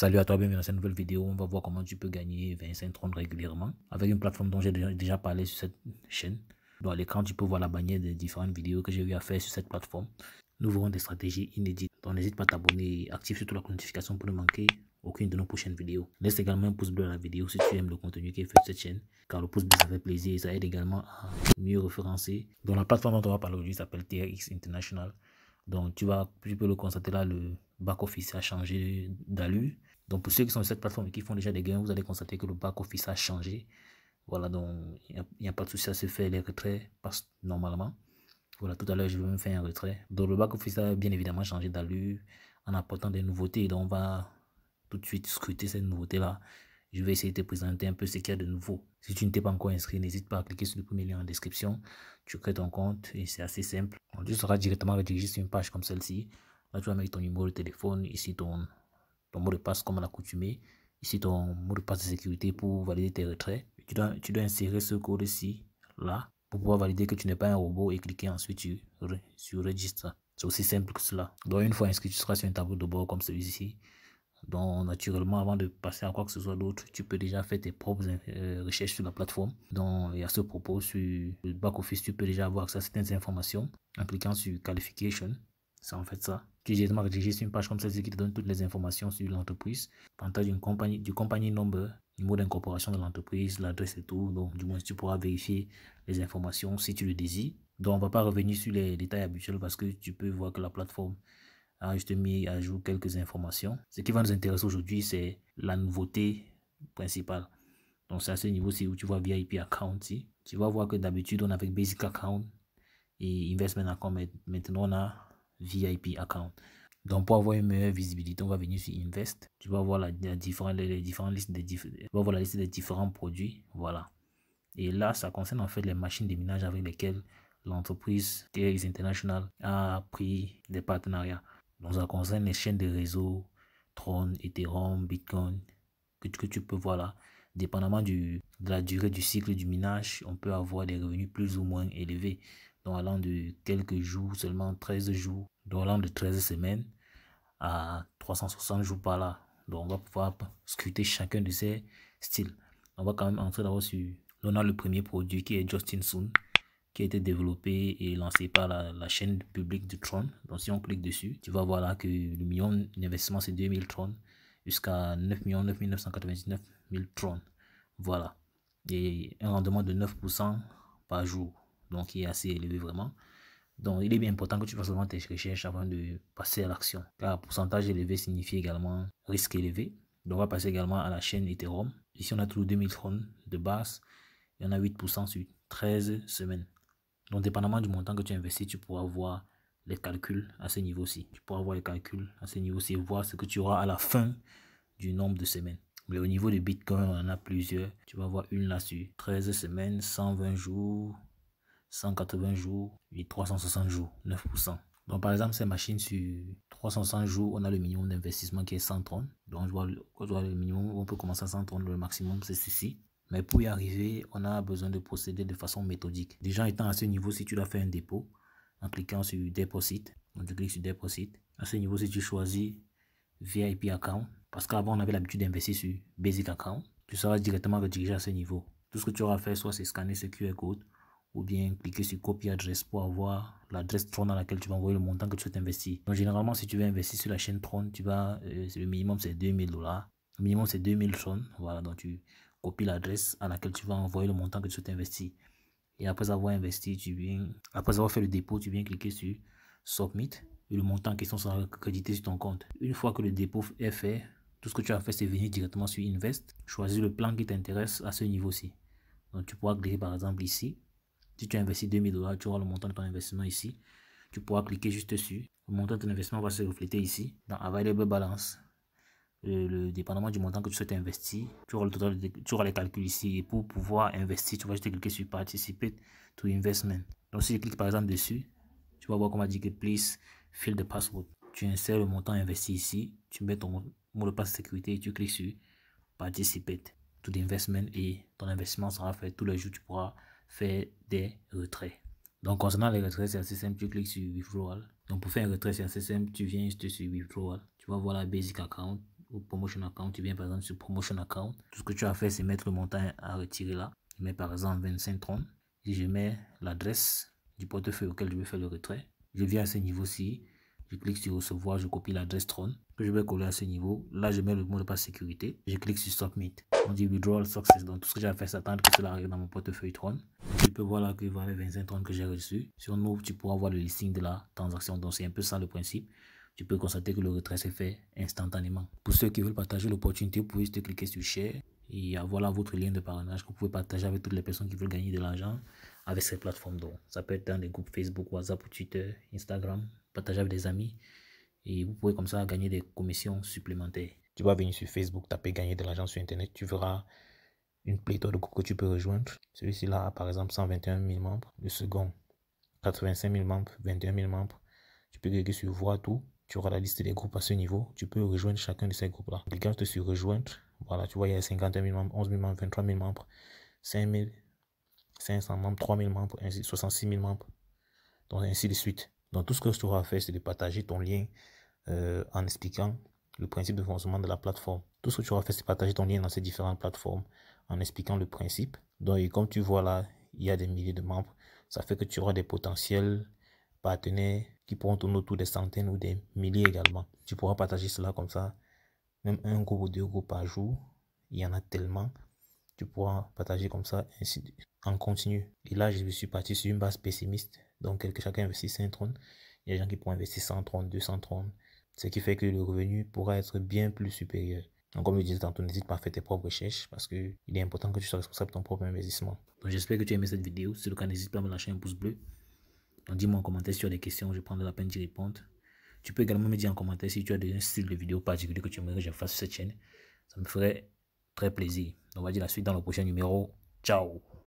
Salut à toi, bienvenue dans cette nouvelle vidéo. On va voir comment tu peux gagner 25 trônes régulièrement avec une plateforme dont j'ai déjà parlé sur cette chaîne. Donc à l'écran, tu peux voir la bannière des différentes vidéos que j'ai eu à faire sur cette plateforme. Nous verrons des stratégies inédites. Donc n'hésite pas à t'abonner et active surtout la notification pour ne manquer aucune de nos prochaines vidéos. Laisse également un pouce bleu à la vidéo si tu aimes le contenu qui est fait sur cette chaîne, car le pouce bleu ça fait plaisir et ça aide également à mieux référencer. Donc la plateforme dont on va parler aujourd'hui s'appelle TRX International. Donc tu peux le constater là, le back-office a changé d'allure. Donc pour ceux qui sont sur cette plateforme et qui font déjà des gains, vous allez constater que le back-office a changé. Voilà, donc il n'y a pas de souci à se faire, les retraits passent normalement. Voilà, tout à l'heure, je vais me faire un retrait. Donc le back-office a bien évidemment changé d'allure en apportant des nouveautés. Donc on va tout de suite scruter ces nouveautés-là. Je vais essayer de te présenter un peu ce qu'il y a de nouveau. Si tu ne t'es pas encore inscrit, n'hésite pas à cliquer sur le premier lien en description. Tu crées ton compte et c'est assez simple. Tu seras directement redirigé sur une page comme celle-ci. Là, tu vas mettre ton numéro de téléphone, ici ton mot de passe comme à l'accoutumée. Ici ton mot de passe de sécurité pour valider tes retraits. Tu dois insérer ce code-ci, là, pour pouvoir valider que tu n'es pas un robot et cliquer ensuite sur Register. C'est aussi simple que cela. Donc une fois inscrit, tu seras sur un tableau de bord comme celui-ci. Donc naturellement, avant de passer à quoi que ce soit d'autre, tu peux déjà faire tes propres recherches sur la plateforme. Donc et à ce propos, sur le back-office, tu peux déjà avoir accès à certaines informations en cliquant sur Qualification. C'est en fait ça. Tu es directement redirigé sur une page comme celle-ci qui te donne toutes les informations sur l'entreprise. Partage du compagnie number, le mot d'incorporation de l'entreprise, l'adresse et tout. Donc du moins tu pourras vérifier les informations si tu le désires. Donc on ne va pas revenir sur les détails habituels parce que tu peux voir que la plateforme a juste mis à jour quelques informations. Ce qui va nous intéresser aujourd'hui, c'est la nouveauté principale. Donc c'est à ce niveau-ci où tu vois VIP account. Tu vas voir que d'habitude on avait Basic account et Investment account. Maintenant on a VIP account. Donc pour avoir une meilleure visibilité, on va venir sur Invest. Tu vas voir les différentes listes voir la liste des différents produits. Voilà. Et là, ça concerne en fait les machines de minage avec lesquelles l'entreprise TRX International a pris des partenariats. Donc ça concerne les chaînes de réseau, Tron, Ethereum, Bitcoin, que tu peux voir là. Dépendamment de la durée du cycle du minage, on peut avoir des revenus plus ou moins élevés. Donc allant de quelques jours, seulement 13 jours, donc allant de 13 semaines à 360 jours par là. Donc on va pouvoir scruter chacun de ces styles. On va quand même entrer d'abord sur... On a le premier produit qui est Justin Sun, qui a été développé et lancé par la chaîne publique de Tron. Donc si on clique dessus, tu vas voir là que le million d'investissement c'est 2000 Tron jusqu'à 9 999 000 Tron. Voilà. Et un rendement de 9% par jour. Donc il est assez élevé vraiment. Donc il est bien important que tu fasses vraiment tes recherches avant de passer à l'action. Car pourcentage élevé signifie également risque élevé. Donc on va passer également à la chaîne Ethereum. Ici on a toujours 2000 Tron de base. Il y en a 8% sur 13 semaines. Donc, dépendamment du montant que tu investis, tu pourras voir les calculs à ce niveau-ci. Tu pourras voir les calculs à ce niveau-ci et voir ce que tu auras à la fin du nombre de semaines. Mais au niveau de Bitcoin, on en a plusieurs. Tu vas voir une là sur 13 semaines, 120 jours, 180 jours et 360 jours, 9%. Donc, par exemple, ces machines sur 360 jours, on a le minimum d'investissement qui est 130. Donc, je vois le minimum, on peut commencer à 130, le maximum, c'est ceci. Mais pour y arriver, on a besoin de procéder de façon méthodique. Déjà étant à ce niveau, si tu dois faire un dépôt, en cliquant sur Deposit, donc tu cliques sur Deposit. À ce niveau, si tu choisis VIP Account, parce qu'avant on avait l'habitude d'investir sur Basic Account, tu seras directement redirigé à ce niveau. Tout ce que tu auras à faire, soit c'est scanner ce QR code, ou bien cliquer sur Copy adresse pour avoir l'adresse Tron dans laquelle tu vas envoyer le montant que tu souhaites investir. Donc généralement, si tu veux investir sur la chaîne Tron, le minimum c'est 2000 $. Le minimum c'est 2000 Tron. Voilà, donc tu copie l'adresse à laquelle tu vas envoyer le montant que tu souhaites investir. Et après avoir investi, après avoir fait le dépôt, tu viens cliquer sur Submit et le montant en question sera crédité sur ton compte. Une fois que le dépôt est fait, tout ce que tu as fait, c'est venir directement sur Invest, choisir le plan qui t'intéresse à ce niveau-ci. Donc tu pourras cliquer par exemple ici. Si tu as investi 2000 $, tu auras le montant de ton investissement ici. Tu pourras cliquer juste dessus. Le montant de ton investissement va se refléter ici dans Available Balance. Dépendamment du montant que tu souhaites investir, tu auras les calculs ici. Et pour pouvoir investir, tu vas juste cliquer sur Participate to Investment. Donc si je clique par exemple dessus, tu vas voir qu'on m'a dit que Please fill the password. Tu insères le montant investi ici, tu mets ton mot de passe de sécurité et tu cliques sur Participate to Investment et ton investissement sera fait. Tous les jours, tu pourras faire des retraits. Donc concernant les retraits, c'est assez simple, tu cliques sur Withdrawal. Donc pour faire un retrait, c'est assez simple, tu viens juste sur Withdrawal. Tu vas voir la Basic Account. au promotion account, tu viens par exemple sur promotion account. Tout ce que tu as fait, c'est mettre le montant à retirer là. Je mets par exemple 25,30 et je mets l'adresse du portefeuille auquel je vais faire le retrait. Je viens à ce niveau-ci, je clique sur recevoir, je copie l'adresse Tron que je vais coller à ce niveau. Là, je mets le mot de passe sécurité. Je clique sur Submit. On dit Withdrawal Success. Donc, tout ce que j'ai à faire, c'est attendre que cela arrive dans mon portefeuille Tron. Tu peux voir là qu'il va y avoir 25 Tron que j'ai reçu. Si on ouvre, tu pourras voir le listing de la transaction. Donc, c'est un peu ça le principe. Tu peux constater que le retrait s'est fait instantanément. Pour ceux qui veulent partager l'opportunité, vous pouvez juste cliquer sur Share. Et voilà votre lien de parrainage que vous pouvez partager avec toutes les personnes qui veulent gagner de l'argent avec cette plateforme. Donc, ça peut être dans des groupes Facebook, WhatsApp, Twitter, Instagram, partager avec des amis. Et vous pouvez comme ça gagner des commissions supplémentaires. Tu vas venir sur Facebook, taper gagner de l'argent sur Internet. Tu verras une pléthore de groupes que tu peux rejoindre. Celui-ci là a par exemple 121 000 membres. Le second, 85 000 membres, 21 000 membres. Tu peux cliquer sur voir tout. Tu auras la liste des groupes à ce niveau. Tu peux rejoindre chacun de ces groupes-là. Cliquant sur rejoindre. Voilà, tu vois, il y a 51 000 membres, 11 000 membres, 23 000 membres, 5 500 membres, 3 000 membres, ainsi 66 000 membres. Donc, ainsi de suite. Donc, tout ce que tu auras à faire, c'est de partager ton lien en expliquant le principe de fonctionnement de la plateforme. Tout ce que tu auras fait, c'est partager ton lien dans ces différentes plateformes en expliquant le principe. Donc, et comme tu vois là, il y a des milliers de membres. Ça fait que tu auras des potentiels partenaires qui pourront tourner autour des centaines ou des milliers également. Tu pourras partager cela comme ça. Même un groupe ou deux groupes par jour. Il y en a tellement. Tu pourras partager comme ça ainsi en continu. Et là, je suis parti sur une base pessimiste. Donc, chacun investit 5 Tron. Il y a des gens qui pourront investir 100 Tron, 200 Tron. Ce qui fait que le revenu pourra être bien plus supérieur. Donc, comme je disais tantôt, n'hésite pas à faire tes propres recherches parce qu'il est important que tu sois responsable de ton propre investissement. Donc, j'espère que tu as aimé cette vidéo. Si c'est le cas, n'hésite pas à me lâcher un pouce bleu. Donc, dis-moi en commentaire si tu as des questions, je prendrai la peine d'y répondre. Tu peux également me dire en commentaire si tu as un style de vidéo particulier que tu aimerais que je fasse sur cette chaîne. Ça me ferait très plaisir. On va dire la suite dans le prochain numéro. Ciao!